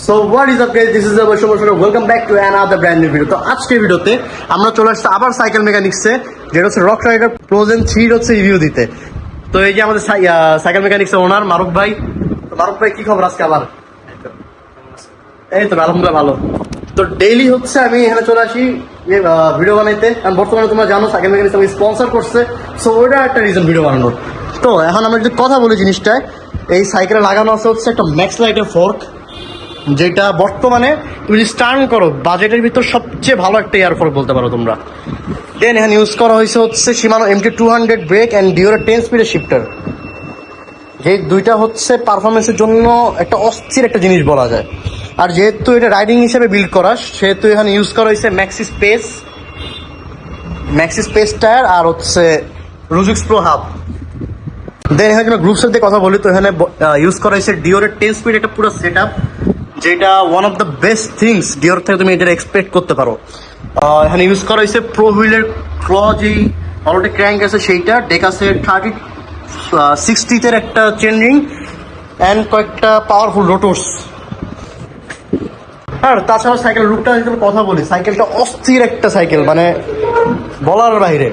So what is up guys, this is আবার Shubho welcome back to another brand new video. তো আজকের ভিডিওতে আমরা চলে আসছি আবার সাইকেল মেকানিক্সে, যেটা হচ্ছে রক রাইডার ফ্রোজেন 3 হচ্ছে রিভিউ দিতে। তো এই যে আমাদের সাইকেল মেকানিক্সের ওনার মারুফ ভাই। তো মারুফ ভাই কি খবর আজকে আবার? এই তো আলহামদুলিল্লাহ ভালো। তো ডেইলি হচ্ছে আমি এখানে চলে আসি ভিডিও বানাইতে, কারণ বর্তমানে তোমরা জানো সাইকেল মেকানিক্স আমাকে স্পন্সর করছে, সো ওইটা একটা রিজন ভিডিও বানানোর। তো এখন আমরা যদি কথা বলি জিনিসটায়, এই সাইকেলে লাগানো আছে হচ্ছে একটা ম্যাক্স লাইটের ফোর্ক, যেটা বর্তমানে তুমি যদি স্টার্ন করো বাজেটের ভিতর সবচেয়ে ভালো একটা এয়ার ফোর্ক বলতে পারো তোমরা। দেন এখানে ইউজ করা হয়েছে হচ্ছে শিমানো MT200 ব্রেক অ্যান্ড ডিওরের 10 স্পিডের শিফটার, যে দুইটা হচ্ছে পারফরমেন্সের জন্য একটা অস্থির একটা জিনিস বলা যায়। আর যেহেতু এটা রাইডিং হিসেবে বিল্ড করা, সেহেতু এখানে ইউজ করা হয়েছে ম্যাক্সি স্পেস টায়ার আর হচ্ছে রুজিক্স প্রো হাব। দেন এখানে যদি গ্রুপ সেট দিয়ে কথা বলি, তো এখানে ইউজ করা হয়েছে ডিওরের 10 স্পিড একটা পুরো সেট আপ, যেটা one of the best things Dior থেকে তুমি এটা এক্সপেক্ট করতে পারো। এখানে ইউজ করা হয়েছে প্রো হুইলের ক্ল, যেই অলরেডি ক্র্যাঙ্ক আছে সেইটা, ডেক আছে 30-60-তে একটা চেন রিং অ্যান্ড কয়েকটা পাওয়ারফুল রোটরস। আর তাছাড়া সাইকেল লুকটা যদি কথা বলি, সাইকেলটা অস্থির একটা সাইকেল, মানে বলার বাইরে।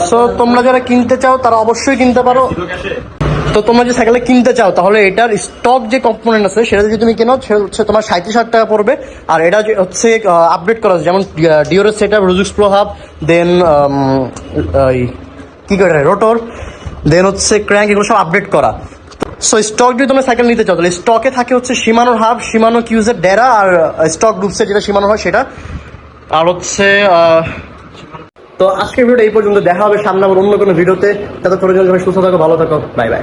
সো তোমরা যারা কিনতে চাও তারা অবশ্যই কিনতে পারো। তো তোমরা যে সাইকেলটা কিনতে চাও, তাহলে এটার স্টক যে কম্পোনেন্ট আছে সেটা যদি তুমি কেনো, সে হচ্ছে তোমার 37,000 টাকা পড়বে। আর এটা যে হচ্ছে আপডেট করা আছে, যেমন ডিওরের সেট আপ, রুজিক্স প্রো হাব, দেন কি করে রোটর, দেন হচ্ছে ক্র্যাঙ্ক, এগুলো সব আপডেট করা। সো স্টক যদি তোমরা সাইকেল নিতে চাও, তাহলে স্টকে থাকে হচ্ছে শিমানোর হাব, শিমানো কিউজের ডেরা, আর স্টক গ্রুপসের যেটা শিমানো হয় সেটা, আর হচ্ছে তো আজকের ভিডিওটা এই পর্যন্ত। দেখা হবে সামনে আবার অন্য কোনো ভিডিওতে। ততক্ষণ সুস্থ থাকো, ভালো থাকো, বাই বাই।